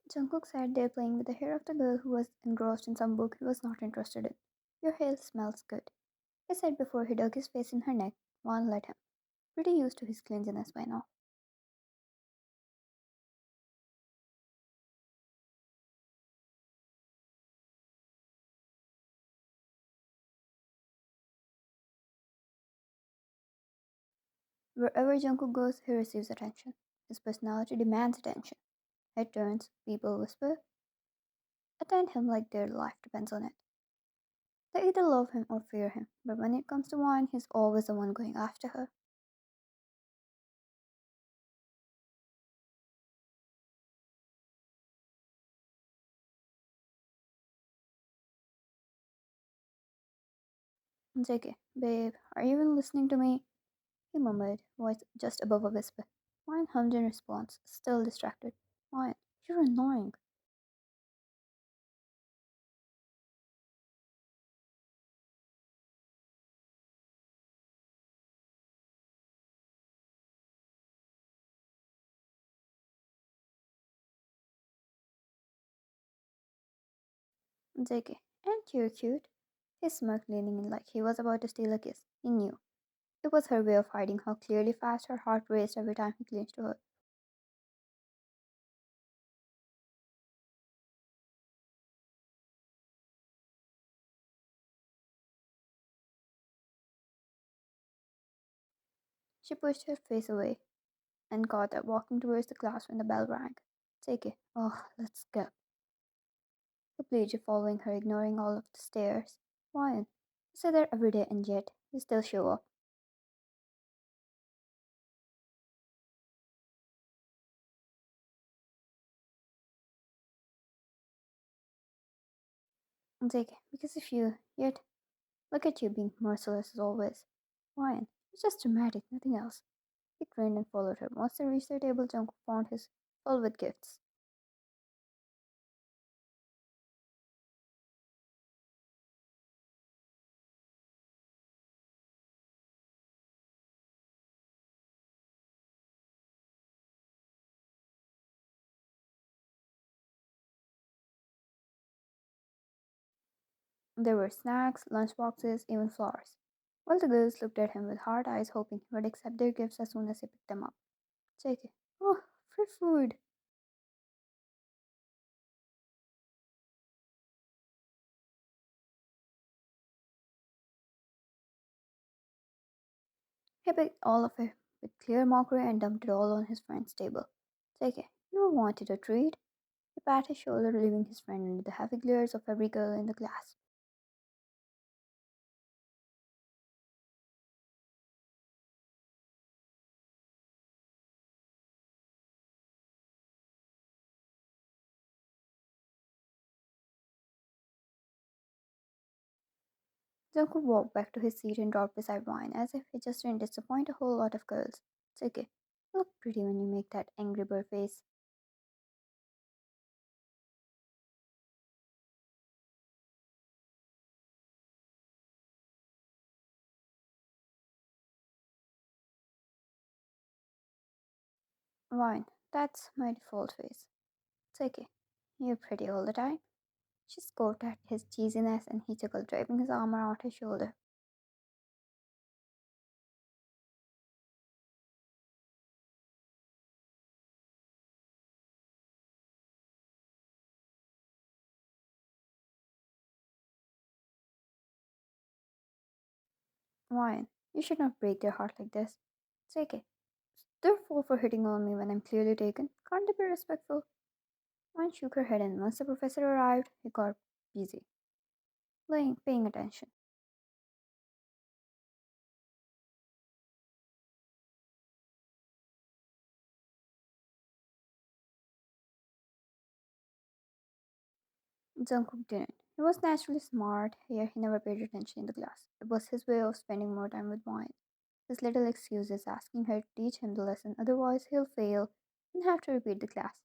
Jungkook sat there playing with the hair of the girl who was engrossed in some book he was not interested in. Your hair smells good, he said before he dug his face in her neck. One let him. Pretty used to his cleanliness by now. Wherever Jungkook goes, he receives attention. His personality demands attention. It turns, people whisper, attend him like their life depends on it. They either love him or fear him, but when it comes to wine, he's always the one going after her. JK, babe, are you even listening to me? He murmured, voice just above a whisper. Wine hummed in response, still distracted. Wine, you're annoying. JK, and you're cute. He smirked, leaning in like he was about to steal a kiss. He knew. It was her way of hiding how clearly fast her heart raced every time he clinched to her. She pushed her face away and got up, walking towards the class when the bell rang. JK, oh, let's go. He pleaded, following her, ignoring all of the stares. Why? You sit there every day and yet you still show up. JK, because of you, yet look at you being merciless as always. Why? It's just dramatic, nothing else. He grinned and followed her. Once they reached their table, Jungkook found his full with gifts. There were snacks, lunchboxes, even flowers. All the girls looked at him with hard eyes, hoping he would accept their gifts as soon as he picked them up. JK, oh, free food. He picked all of it with clear mockery and dumped it all on his friend's table. JK, you wanted a treat? He patted his shoulder, leaving his friend under the heavy glares of every girl in the class. Jungkook walked back to his seat and dropped beside Wine, as if he just didn't disappoint a whole lot of girls. JK, you look pretty when you make that angry bird face. Wine, that's my default face. JK, you're pretty all the time. She scoffed at his cheesiness and he chuckled, draping his arm around her shoulder. Wine, you should not break their heart like this. JK, their fault for hitting on me when I'm clearly taken. Can't they be respectful? Wine shook her head and once the professor arrived, he got busy, paying attention. Jungkook didn't. He was naturally smart, yet he never paid attention in the class. It was his way of spending more time with Wine. His little excuses asking her to teach him the lesson, otherwise he'll fail and have to repeat the class.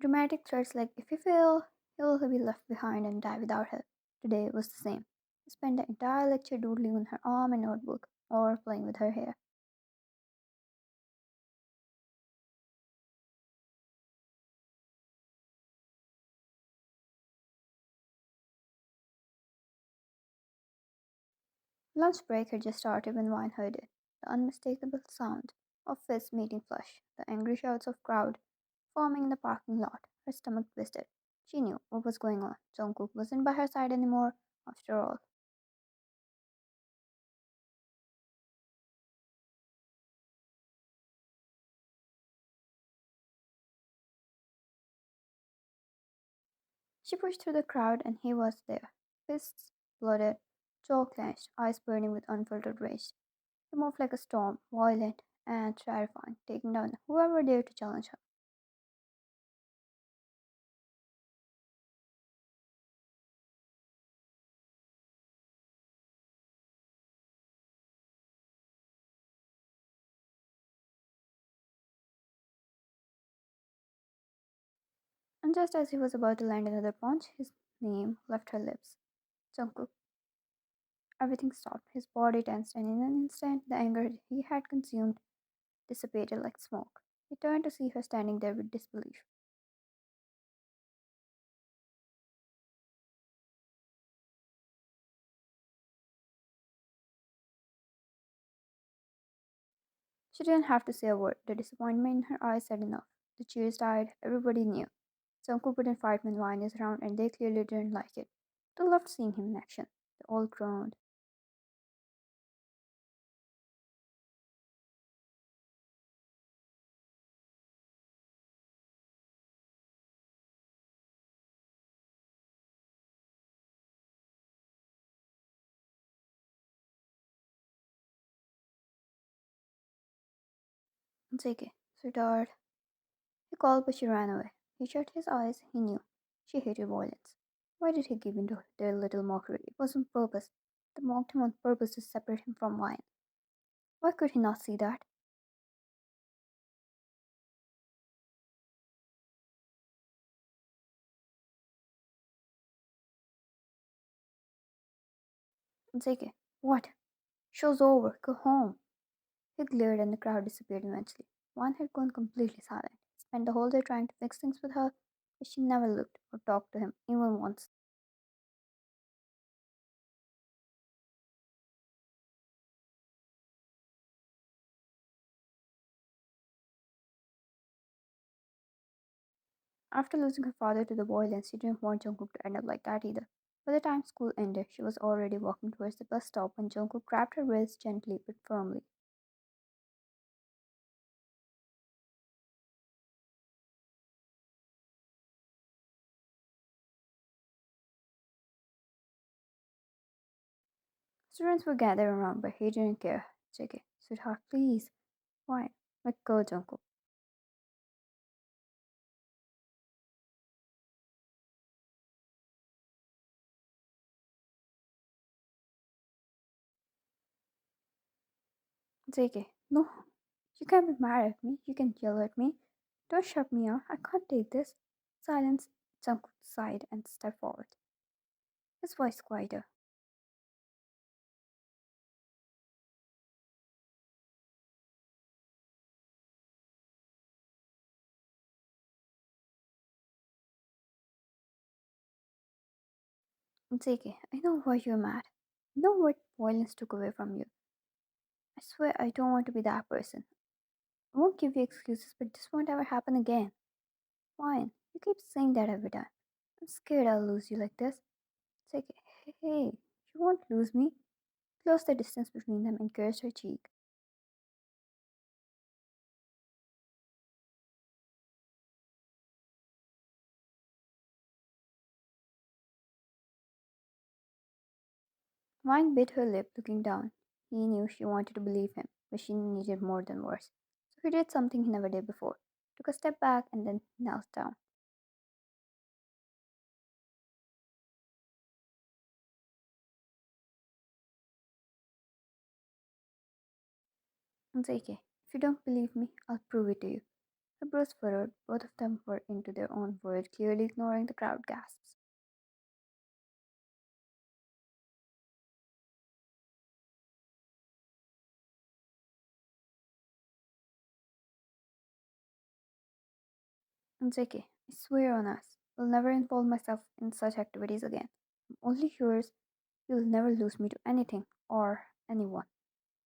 Dramatic threats like, if you fail, He'll be left behind and die without her. Today was the same. He spent the entire lecture doodling on her arm and notebook, or playing with her hair. Lunch break had just started when Vine heard it. The unmistakable sound of fists meeting flush, the angry shouts of crowd forming in the parking lot. Her stomach twisted. She knew what was going on. Jungkook wasn't by her side anymore, after all. She pushed through the crowd and he was there. Fists blooded, jaw clenched, eyes burning with unfiltered rage. He moved like a storm, violent and terrifying, taking down whoever dared to challenge her. And just as he was about to land another punch, his name left her lips. Jungkook. Everything stopped. His body tensed, and in an instant, the anger he had consumed dissipated like smoke. He turned to see her standing there with disbelief. She didn't have to say a word. The disappointment in her eyes said enough. The cheers died. Everybody knew. Jungkook wouldn't fight when Vine is around, and they clearly didn't like it. They loved seeing him in action. They all groaned. Take it, sweetheart. He called, but she ran away. He shut his eyes. He knew. She hated violence. Why did he give in to their little mockery? It was on purpose. They mocked him on purpose to separate him from Vine. Why could he not see that? Zeke, what? Show's over. Go home. He glared and the crowd disappeared eventually. Vine had gone completely silent. He spent the whole day trying to fix things with her, but she never looked or talked to him, even once. After losing her father to the violence, she didn't want Jungkook to end up like that either. By the time school ended, she was already walking towards the bus stop when Jungkook grabbed her wrist gently but firmly. Students were gathered around, but he didn't care. JK, sweetheart, please. Why? Let go, Jungkook. JK, no. You can't be mad at me. You can yell at me. Don't shut me out. I can't take this. Silence. Jungkook sighed and stepped forward. His voice quieter. JK, I know why you're mad. I know what violence took away from you. I swear I don't want to be that person. I won't give you excuses, but this won't ever happen again. Fine. You keep saying that every time. I'm scared I'll lose you like this. It's like, hey, you won't lose me. Close the distance between them and kissed her cheek. Vine bit her lip, looking down. He knew she wanted to believe him, but she needed more than words. So he did something he never did before. Took a step back and then knelt down. It's okay. If you don't believe me, I'll prove it to you. Her brows furrowed, both of them were into their own world, clearly ignoring the crowd gasps. It's okay. I swear on us. I'll never involve myself in such activities again. I'm only yours. You'll never lose me to anything or anyone.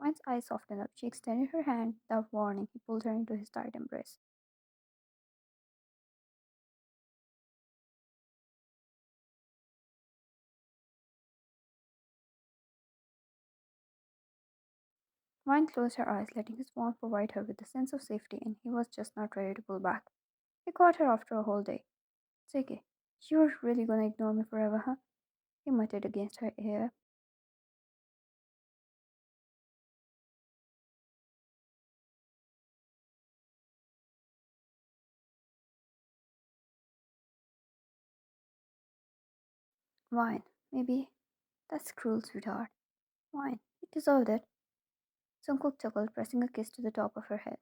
Wine's eyes softened up. She extended her hand without warning. He pulled her into his tight embrace. Wine closed her eyes, letting his warmth provide her with a sense of safety, and he was just not ready to pull back. He caught her after a whole day. It's okay. You're really gonna ignore me forever, huh? He muttered against her ear. Wine. Maybe that's cruel, sweetheart. Wine. You deserved it. Jungkook chuckled, pressing a kiss to the top of her head.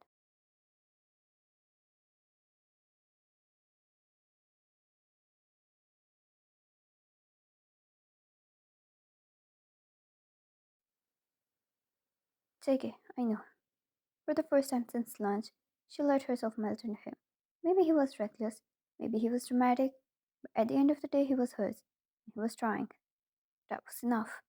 JK, I know. For the first time since lunch, she let herself melt into him. Maybe he was reckless, maybe he was dramatic, but at the end of the day, he was hers. He was trying. That was enough.